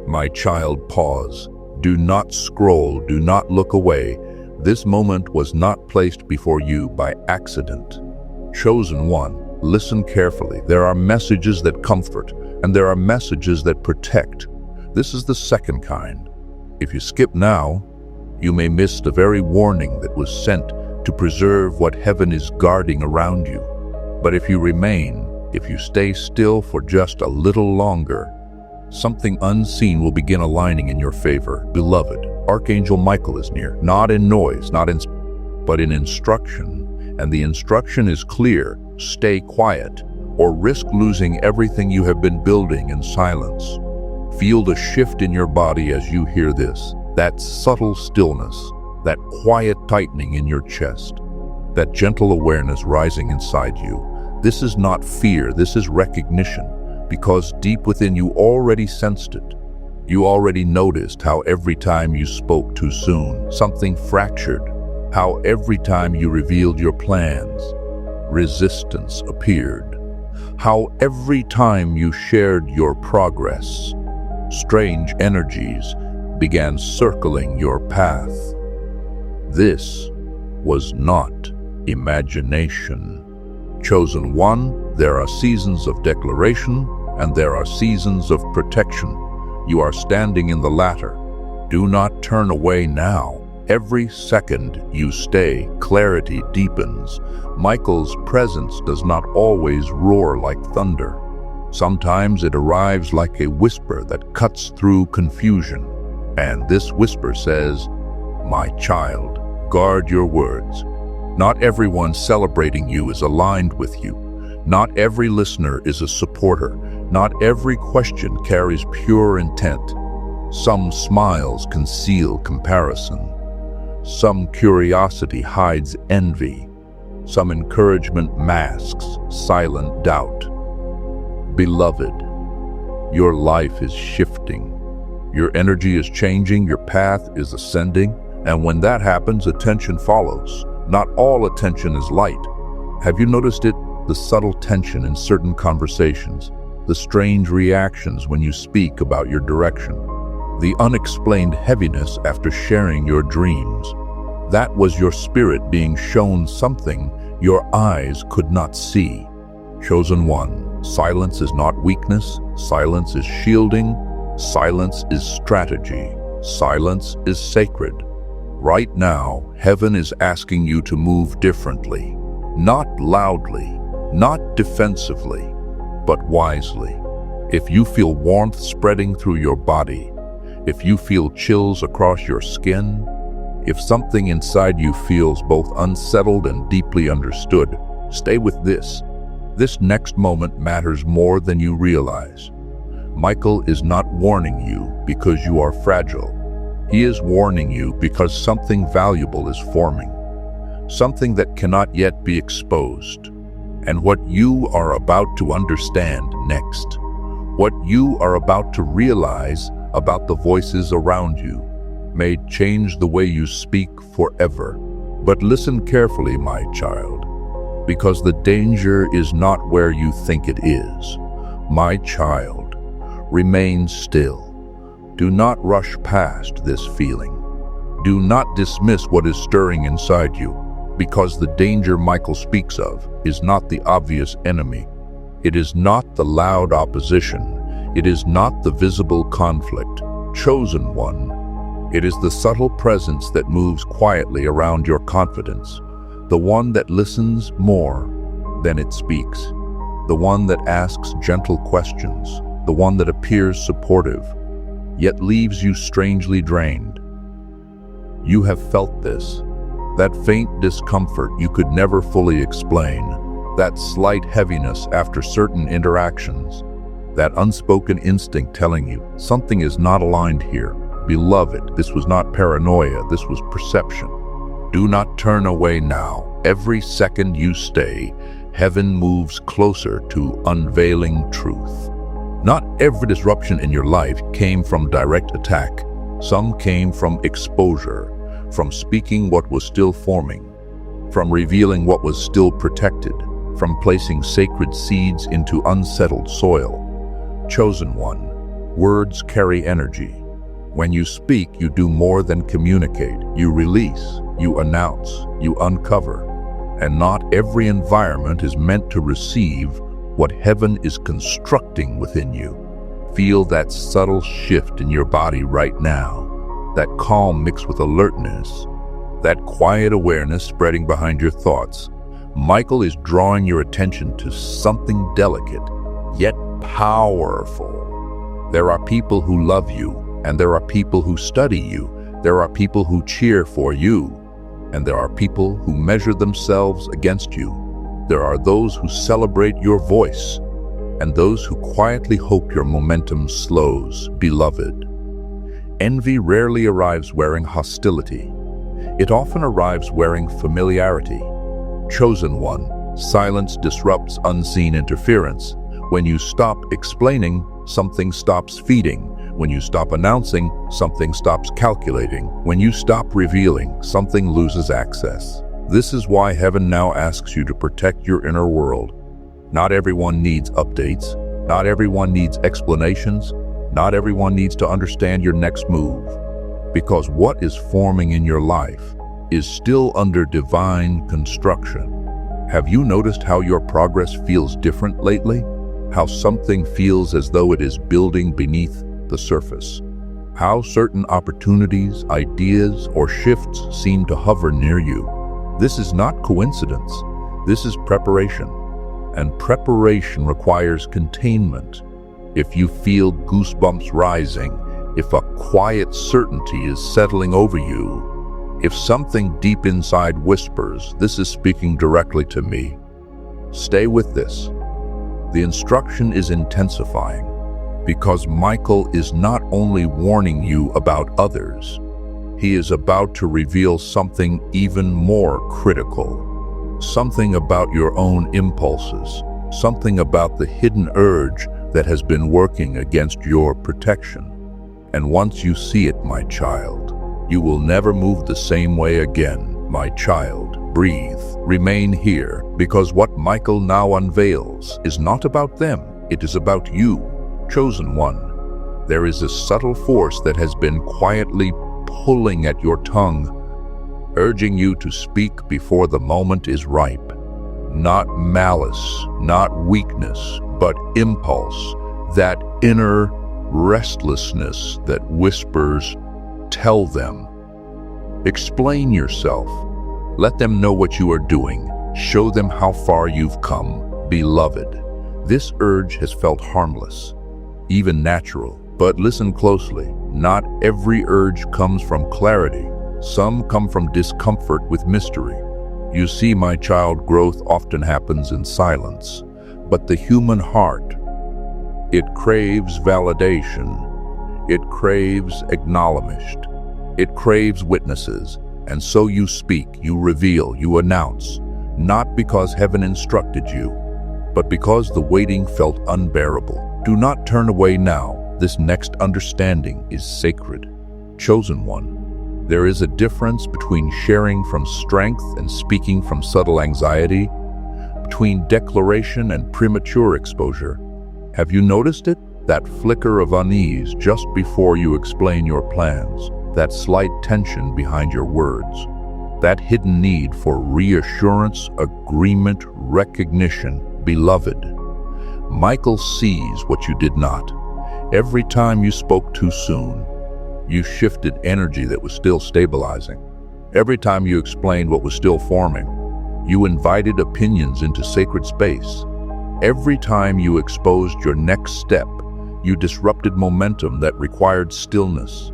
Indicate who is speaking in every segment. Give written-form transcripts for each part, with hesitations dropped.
Speaker 1: My child, pause. Do not scroll, do not look away. This moment was not placed before you by accident. Chosen one, listen carefully. There are messages that comfort, and there are messages that protect. This is the second kind. If you skip now, you may miss the very warning that was sent to preserve what heaven is guarding around you. But if you remain, if you stay still for just a little longer, something unseen will begin aligning in your favor. Beloved, Archangel Michael is near, not in noise, but in instruction. And the instruction is clear: stay quiet, or risk losing everything you have been building in silence. Feel the shift in your body as you hear this, that subtle stillness, that quiet tightening in your chest, that gentle awareness rising inside you. This is not fear, this is recognition, because deep within you already sensed it. You already noticed how every time you spoke too soon, something fractured, how every time you revealed your plans, resistance appeared, how every time you shared your progress, strange energies began circling your path. This was not imagination. Chosen one, there are seasons of declaration and there are seasons of protection. You are standing in the latter. Do not turn away now. Every second you stay, clarity deepens. Michael's presence does not always roar like thunder. Sometimes it arrives like a whisper that cuts through confusion. And this whisper says, "My child, guard your words." Not everyone celebrating you is aligned with you. Not every listener is a supporter. Not every question carries pure intent. Some smiles conceal comparison. Some curiosity hides envy. Some encouragement masks silent doubt. Beloved, your life is shifting. Your energy is changing, your path is ascending, and when that happens, attention follows. Not all attention is light. Have you noticed it? The subtle tension in certain conversations, the strange reactions when you speak about your direction, the unexplained heaviness after sharing your dreams. That was your spirit being shown something your eyes could not see. Chosen one, silence is not weakness, silence is shielding, silence is strategy, silence is sacred. Right now, heaven is asking you to move differently, not loudly, not defensively, but wisely. If you feel warmth spreading through your body, if you feel chills across your skin, if something inside you feels both unsettled and deeply understood, stay with this. This next moment matters more than you realize. Michael is not warning you because you are fragile. He is warning you because something valuable is forming, something that cannot yet be exposed. And what you are about to understand next, what you are about to realize about the voices around you, may change the way you speak forever. But listen carefully, my child, because the danger is not where you think it is. My child, remain still. Do not rush past this feeling. Do not dismiss what is stirring inside you, because the danger Michael speaks of is not the obvious enemy. It is not the loud opposition. It is not the visible conflict. Chosen one, it is the subtle presence that moves quietly around your confidence, the one that listens more than it speaks, the one that asks gentle questions, the one that appears supportive, yet leaves you strangely drained. You have felt this, that faint discomfort you could never fully explain, that slight heaviness after certain interactions, that unspoken instinct telling you something is not aligned here. Beloved, this was not paranoia, this was perception. Do not turn away now. Every second you stay, heaven moves closer to unveiling truth. Not every disruption in your life came from direct attack. Some came from exposure, from speaking what was still forming, from revealing what was still protected, from placing sacred seeds into unsettled soil. Chosen one, Words carry energy. When you speak, you do more than communicate. You release, you announce, you uncover. And not every environment is meant to receive what heaven is constructing within you. Feel that subtle shift in your body right now, that calm mixed with alertness, that quiet awareness spreading behind your thoughts. Michael is drawing your attention to something delicate, yet powerful. There are people who love you, and there are people who study you. There are people who cheer for you, and there are people who measure themselves against you. There are those who celebrate your voice, and those who quietly hope your momentum slows. Beloved, envy rarely arrives wearing hostility. It often arrives wearing familiarity. Chosen one, silence disrupts unseen interference. When you stop explaining, something stops feeding. When you stop announcing, something stops calculating. When you stop revealing, something loses access. This is why heaven now asks you to protect your inner world. Not everyone needs updates. Not everyone needs explanations. Not everyone needs to understand your next move. Because what is forming in your life is still under divine construction. Have you noticed how your progress feels different lately? How something feels as though it is building beneath the surface? How certain opportunities, ideas, or shifts seem to hover near you? This is not coincidence. This is preparation. And preparation requires containment. If you feel goosebumps rising, if a quiet certainty is settling over you, if something deep inside whispers, "This is speaking directly to me," stay with this. The instruction is intensifying, because Michael is not only warning you about others, he is about to reveal something even more critical. Something about your own impulses, something about the hidden urge that has been working against your protection. And once you see it, my child, you will never move the same way again. My child, breathe, remain here, because what Michael now unveils is not about them, it is about you, chosen one. There is a subtle force that has been quietly pulling at your tongue, urging you to speak before the moment is ripe. Not malice, not weakness, but impulse, that inner restlessness that whispers, "Tell them." Explain yourself. Let them know what you are doing. Show them how far you've come. Beloved, this urge has felt harmless, even natural. But listen closely. Not every urge comes from clarity. Some come from discomfort with mystery. You see, my child, growth often happens in silence. But the human heart, it craves validation. It craves acknowledgement. It craves witnesses. And so you speak, you reveal, you announce, not because heaven instructed you, but because the waiting felt unbearable. Do not turn away now. This next understanding is sacred. Chosen one, there is a difference between sharing from strength and speaking from subtle anxiety, between declaration and premature exposure. Have you noticed it? That flicker of unease just before you explain your plans, that slight tension behind your words, that hidden need for reassurance, agreement, recognition. Beloved, Michael sees what you did not. Every time you spoke too soon, you shifted energy that was still stabilizing. Every time you explained what was still forming, you invited opinions into sacred space. Every time you exposed your next step, you disrupted momentum that required stillness.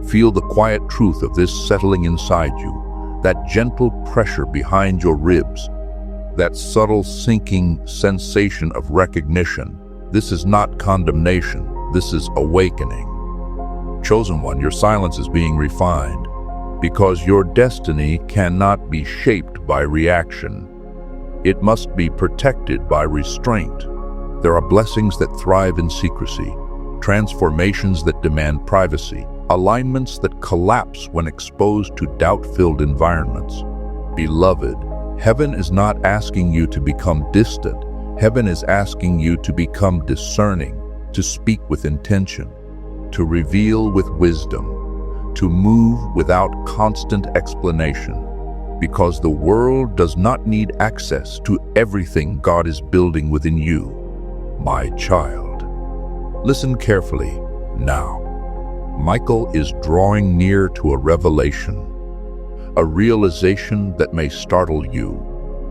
Speaker 1: Feel the quiet truth of this settling inside you, that gentle pressure behind your ribs, that subtle sinking sensation of recognition. This is not condemnation, this is awakening. Chosen one, your silence is being refined, because your destiny cannot be shaped by reaction. It must be protected by restraint. There are blessings that thrive in secrecy, transformations that demand privacy, alignments that collapse when exposed to doubt-filled environments. Beloved, heaven is not asking you to become distant. Heaven is asking you to become discerning, to speak with intention, to reveal with wisdom, to move without constant explanation, because the world does not need access to everything God is building within you, my child. Listen carefully now. Michael is drawing near to a revelation, a realization that may startle you,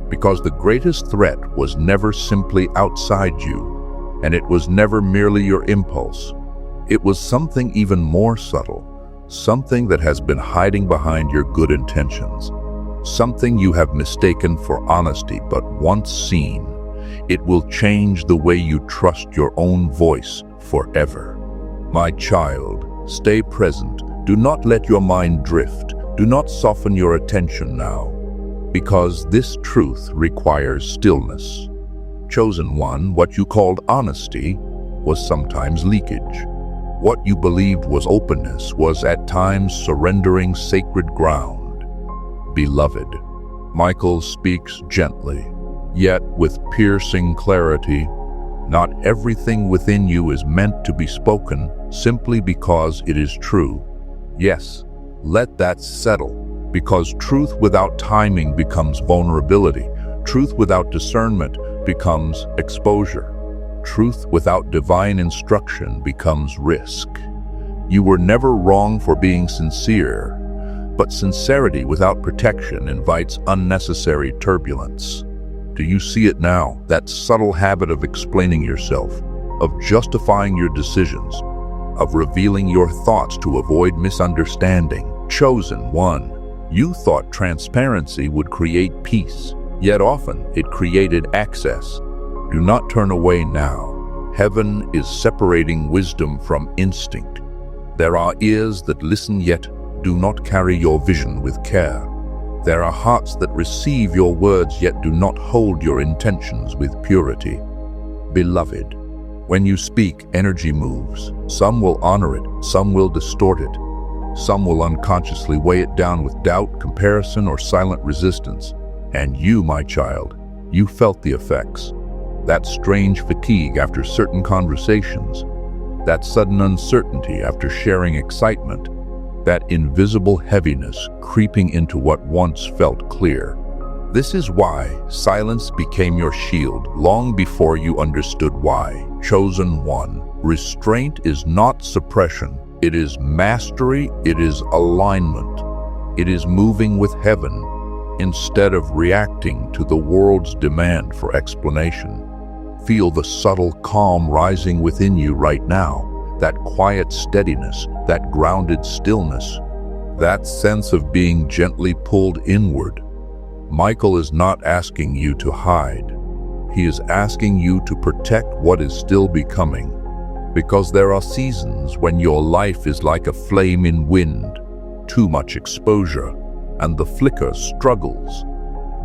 Speaker 1: because the greatest threat was never simply outside you, and it was never merely your impulse. It was something even more subtle, something that has been hiding behind your good intentions, something you have mistaken for honesty but once seen. It will change the way you trust your own voice forever. My child, stay present. Do not let your mind drift. Do not soften your attention now, because this truth requires stillness. Chosen one, what you called honesty was sometimes leakage. What you believed was openness was at times surrendering sacred ground. Beloved, Michael speaks gently, yet with piercing clarity. Not everything within you is meant to be spoken simply because it is true. Yes, let that settle, because truth without timing becomes vulnerability. Truth without discernment becomes exposure. Truth without divine instruction becomes risk. You were never wrong for being sincere, but sincerity without protection invites unnecessary turbulence. Do you see it now? That subtle habit of explaining yourself, of justifying your decisions, of revealing your thoughts to avoid misunderstanding. Chosen one, you thought transparency would create peace, yet often it created access. Do not turn away now. Heaven is separating wisdom from instinct. There are ears that listen yet do not carry your vision with care. There are hearts that receive your words yet do not hold your intentions with purity. Beloved, when you speak, energy moves. Some will honor it, some will distort it. Some will unconsciously weigh it down with doubt, comparison, or silent resistance. And you, my child, you felt the effects. That strange fatigue after certain conversations, that sudden uncertainty after sharing excitement, that invisible heaviness creeping into what once felt clear. This is why silence became your shield long before you understood why. Chosen one, restraint is not suppression. It is mastery, it is alignment. It is moving with heaven instead of reacting to the world's demand for explanation. Feel the subtle calm rising within you right now, that quiet steadiness, that grounded stillness, that sense of being gently pulled inward. Michael is not asking you to hide. He is asking you to protect what is still becoming, because there are seasons when your life is like a flame in wind, too much exposure, and the flicker struggles.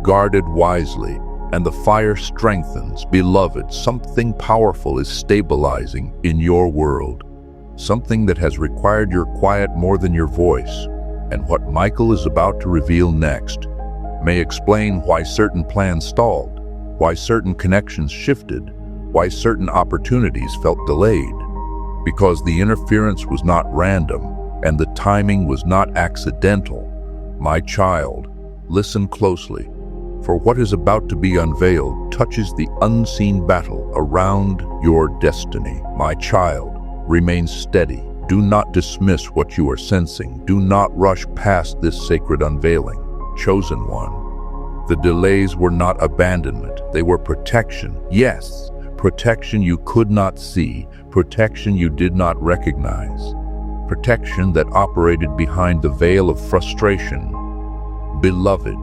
Speaker 1: Guarded wisely, and the fire strengthens. Beloved, something powerful is stabilizing in your world, something that has required your quiet more than your voice. And what Michael is about to reveal next may explain why certain plans stalled, why certain connections shifted, why certain opportunities felt delayed. Because the interference was not random and the timing was not accidental. My child, listen closely, for what is about to be unveiled touches the unseen battle around your destiny. My child, remain steady. Do not dismiss what you are sensing. Do not rush past this sacred unveiling. Chosen one, the delays were not abandonment. They were protection. Yes, protection you could not see, protection you did not recognize, protection that operated behind the veil of frustration. Beloved,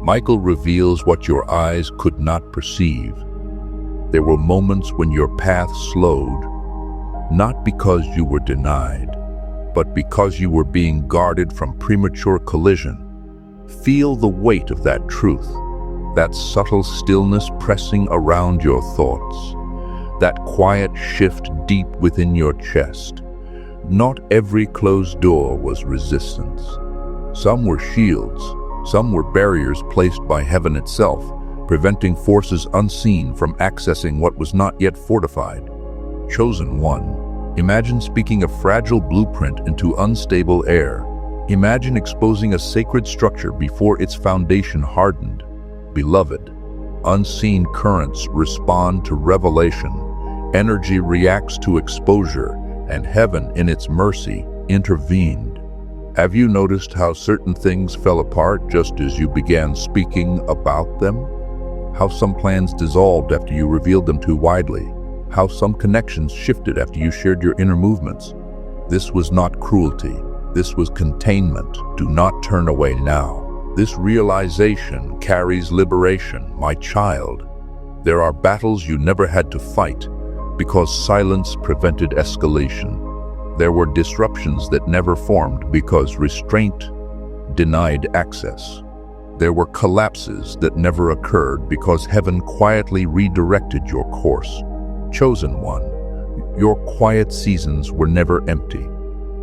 Speaker 1: Michael reveals what your eyes could not perceive. There were moments when your path slowed, not because you were denied, but because you were being guarded from premature collision. Feel the weight of that truth, that subtle stillness pressing around your thoughts, that quiet shift deep within your chest. Not every closed door was resistance. Some were shields, some were barriers placed by heaven itself, preventing forces unseen from accessing what was not yet fortified. Chosen one, Imagine speaking a fragile blueprint into unstable air. Imagine exposing a sacred structure before its foundation hardened. Beloved, unseen currents respond to revelation. Energy reacts to exposure, and heaven, in its mercy, intervened. Have you noticed how certain things fell apart just as you began speaking about them? How some plans dissolved after you revealed them too widely? How some connections shifted after you shared your inner movements? This was not cruelty. This was containment. Do not turn away now. This realization carries liberation, my child. There are battles you never had to fight because silence prevented escalation. There were disruptions that never formed because restraint denied access. There were collapses that never occurred because heaven quietly redirected your course. Chosen one, your quiet seasons were never empty.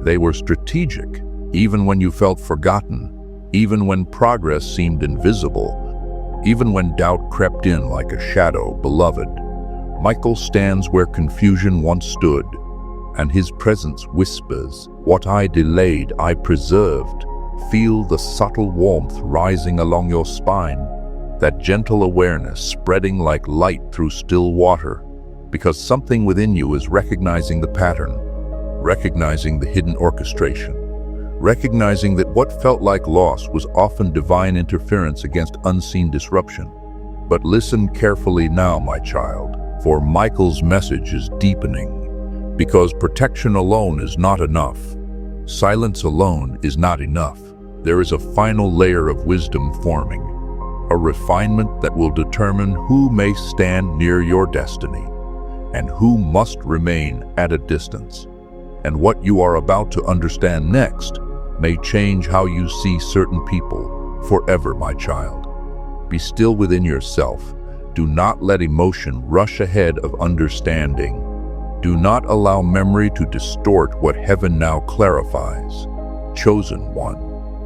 Speaker 1: They were strategic, even when you felt forgotten, even when progress seemed invisible, even when doubt crept in like a shadow. Beloved, Michael stands where confusion once stood, and his presence whispers, "What I delayed, I preserved." Feel the subtle warmth rising along your spine, that gentle awareness spreading like light through still water, because something within you is recognizing the pattern, recognizing the hidden orchestration, recognizing that what felt like loss was often divine interference against unseen disruption. But listen carefully now, my child, for Michael's message is deepening. Because protection alone is not enough. Silence alone is not enough. There is a final layer of wisdom forming, a refinement that will determine who may stand near your destiny and who must remain at a distance. And what you are about to understand next may change how you see certain people forever, my child. Be still within yourself. Do not let emotion rush ahead of understanding. Do not allow memory to distort what heaven now clarifies. Chosen one,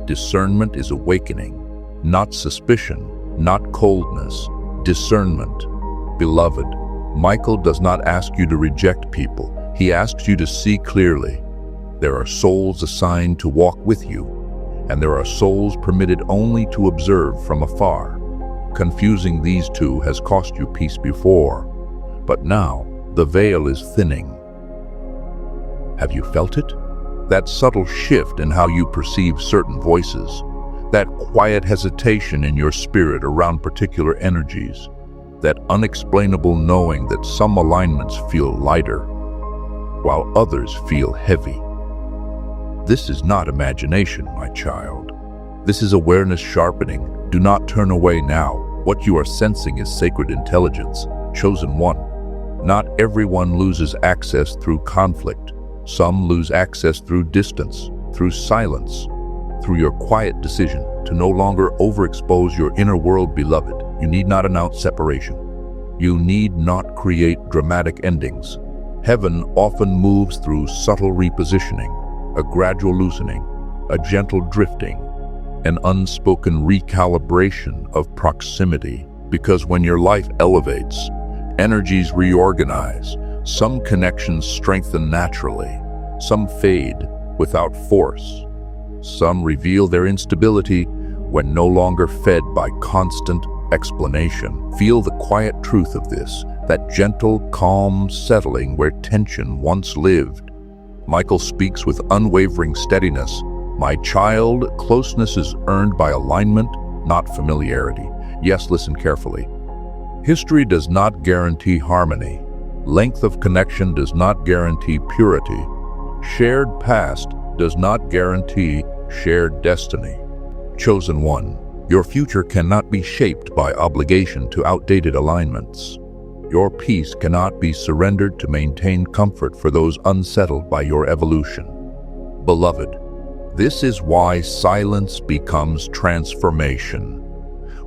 Speaker 1: discernment is awakening, not suspicion, not coldness, discernment. Beloved, Michael does not ask you to reject people. He asks you to see clearly. There are souls assigned to walk with you, and there are souls permitted only to observe from afar. Confusing these two has cost you peace before, but now the veil is thinning. Have you felt it? That subtle shift in how you perceive certain voices, that quiet hesitation in your spirit around particular energies, that unexplainable knowing that some alignments feel lighter, while others feel heavy. This is not imagination, my child. This is awareness sharpening. Do not turn away now. What you are sensing is sacred intelligence. Chosen one. Not everyone loses access through conflict. Some lose access through distance, through silence, through your quiet decision to no longer overexpose your inner world. Beloved, you need not announce separation. You need not create dramatic endings. Heaven often moves through subtle repositioning, a gradual loosening, a gentle drifting, an unspoken recalibration of proximity. Because when your life elevates, energies reorganize. Some connections strengthen naturally. Some fade without force. Some reveal their instability when no longer fed by constant explanation. Feel the quiet truth of this, that gentle, calm settling where tension once lived. Michael speaks with unwavering steadiness. My child, closeness is earned by alignment, not familiarity. Yes, listen carefully. History does not guarantee harmony. Length of connection does not guarantee purity. Shared past does not guarantee shared destiny. Chosen one, your future cannot be shaped by obligation to outdated alignments. Your peace cannot be surrendered to maintain comfort for those unsettled by your evolution. Beloved, this is why silence becomes transformation.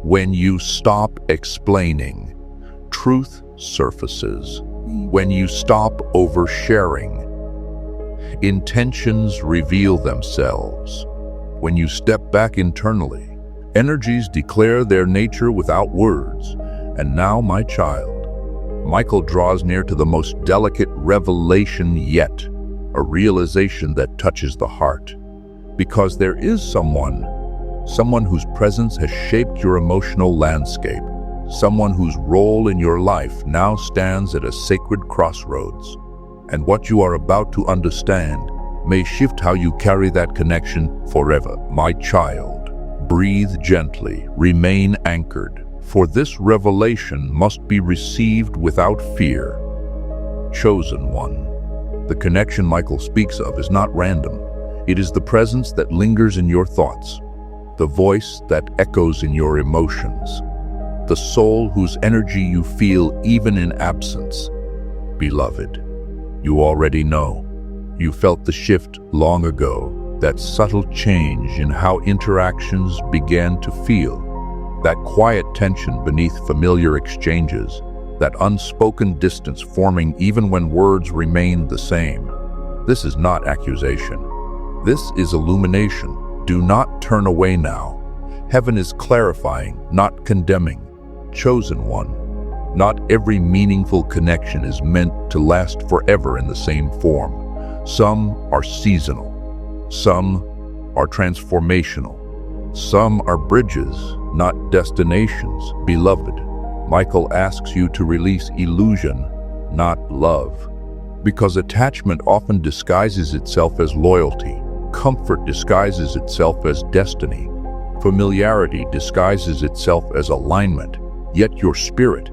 Speaker 1: When you stop explaining, truth surfaces. When you stop oversharing, intentions reveal themselves. When you step back internally, energies declare their nature without words. And now, my child, Michael draws near to the most delicate revelation yet, a realization that touches the heart. Because there is someone whose presence has shaped your emotional landscape, someone whose role in your life now stands at a sacred crossroads. And what you are about to understand may shift how you carry that connection forever. My child, breathe gently, remain anchored, for this revelation must be received without fear. Chosen one. The connection Michael speaks of is not random. It is the presence that lingers in your thoughts, the voice that echoes in your emotions, the soul whose energy you feel even in absence. Beloved, you already know. You felt the shift long ago, that subtle change in how interactions began to feel, that quiet tension beneath familiar exchanges, that unspoken distance forming even when words remained the same. This is not accusation. This is illumination. Do not turn away now. Heaven is clarifying, not condemning. Chosen one. Not every meaningful connection is meant to last forever in the same form. Some are seasonal. Some are transformational. Some are bridges, not destinations. Beloved, Michael asks you to release illusion, not love. Because attachment often disguises itself as loyalty. Comfort disguises itself as destiny. Familiarity disguises itself as alignment. Yet your spirit,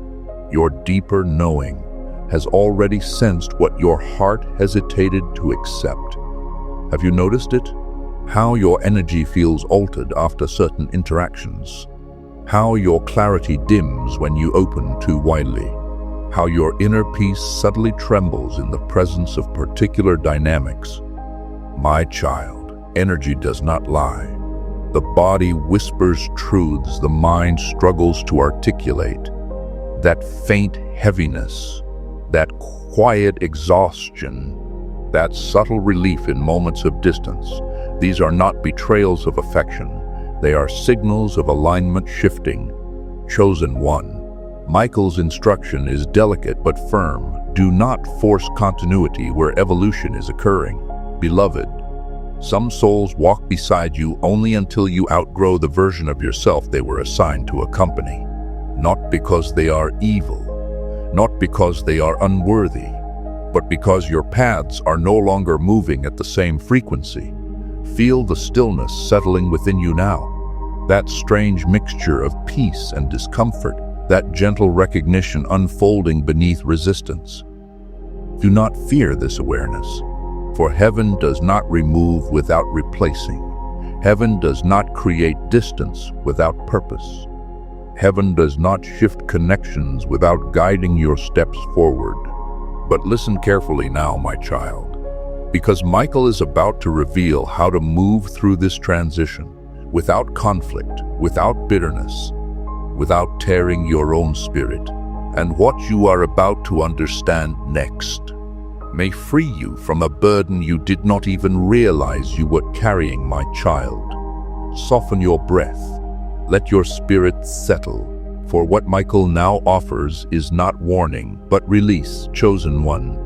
Speaker 1: your deeper knowing, has already sensed what your heart hesitated to accept. Have you noticed it? How your energy feels altered after certain interactions. How your clarity dims when you open too widely. How your inner peace subtly trembles in the presence of particular dynamics. My child, energy does not lie. The body whispers truths the mind struggles to articulate. That faint heaviness, that quiet exhaustion, that subtle relief in moments of distance, these are not betrayals of affection. They are signals of alignment shifting. Chosen one. Michael's instruction is delicate but firm. Do not force continuity where evolution is occurring. Beloved, some souls walk beside you only until you outgrow the version of yourself they were assigned to accompany. Not because they are evil, not because they are unworthy, but because your paths are no longer moving at the same frequency. Feel the stillness settling within you now. That strange mixture of peace and discomfort, that gentle recognition unfolding beneath resistance. Do not fear this awareness, for heaven does not remove without replacing. Heaven does not create distance without purpose. Heaven does not shift connections without guiding your steps forward. But listen carefully now, my child, because Michael is about to reveal how to move through this transition without conflict, without bitterness, without tearing your own spirit. And what you are about to understand next may free you from a burden you did not even realize you were carrying, my child. Soften your breath. Let your spirit settle, for what Michael now offers is not warning, but release. Chosen one.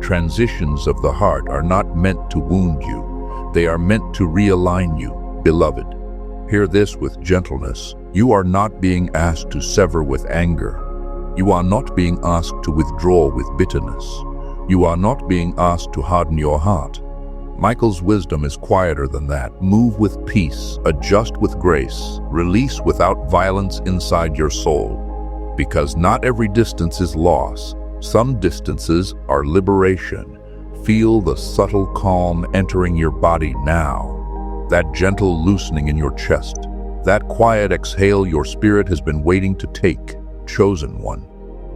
Speaker 1: Transitions of the heart are not meant to wound you. They are meant to realign you. Beloved, hear this with gentleness. You are not being asked to sever with anger. You are not being asked to withdraw with bitterness. You are not being asked to harden your heart. Michael's wisdom is quieter than that. Move with peace, adjust with grace, release without violence inside your soul. Because not every distance is loss. Some distances are liberation. Feel the subtle calm entering your body now. That gentle loosening in your chest. That quiet exhale your spirit has been waiting to take. Chosen one.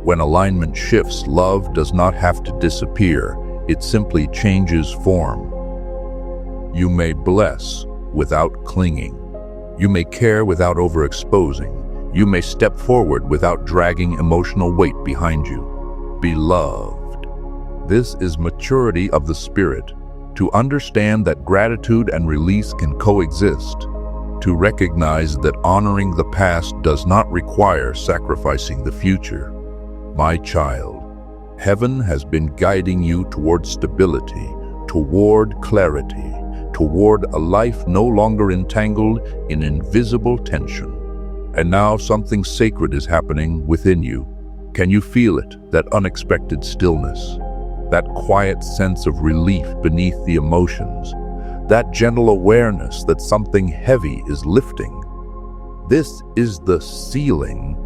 Speaker 1: When alignment shifts, love does not have to disappear. It simply changes form. You may bless without clinging. You may care without overexposing. You may step forward without dragging emotional weight behind you. Beloved, this is maturity of the spirit, to understand that gratitude and release can coexist, to recognize that honoring the past does not require sacrificing the future. My child, Heaven has been guiding you toward stability, toward clarity, toward a life no longer entangled in invisible tension. And now something sacred is happening within you. Can you feel it, that unexpected stillness, that quiet sense of relief beneath the emotions, that gentle awareness that something heavy is lifting? This is the sealing.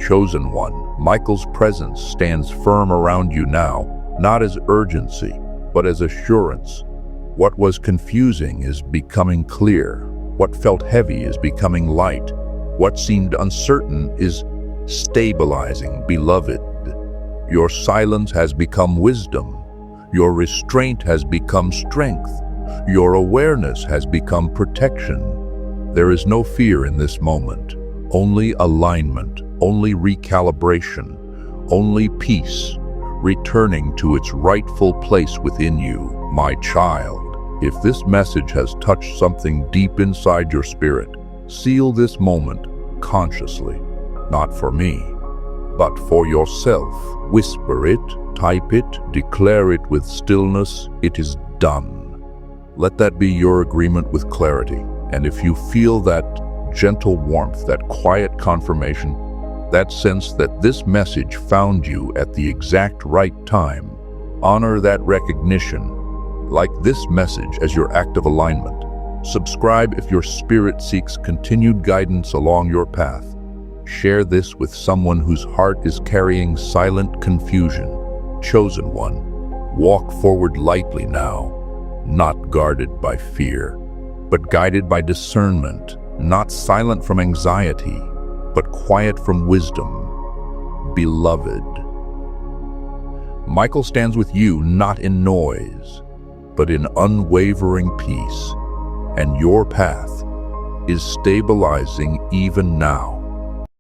Speaker 1: Chosen one, Michael's presence stands firm around you now, not as urgency, but as assurance. What was confusing is becoming clear. What felt heavy is becoming light. What seemed uncertain is stabilizing. Beloved, your silence has become wisdom. Your restraint has become strength. Your awareness has become protection. There is no fear in this moment, only alignment, only recalibration, only peace, returning to its rightful place within you. My child, if this message has touched something deep inside your spirit, seal this moment consciously, not for me, but for yourself. Whisper it, type it, declare it with stillness. It is done. Let that be your agreement with clarity. And if you feel that gentle warmth, that quiet confirmation, that sense that this message found you at the exact right time, honor that recognition. Like this message as your act of alignment. Subscribe if your spirit seeks continued guidance along your path. Share this with someone whose heart is carrying silent confusion. Chosen one, walk forward lightly now, not guarded by fear, but guided by discernment, not silent from anxiety, but quiet from wisdom. Beloved, Michael stands with you not in noise, but in unwavering peace, and your path is stabilizing even now.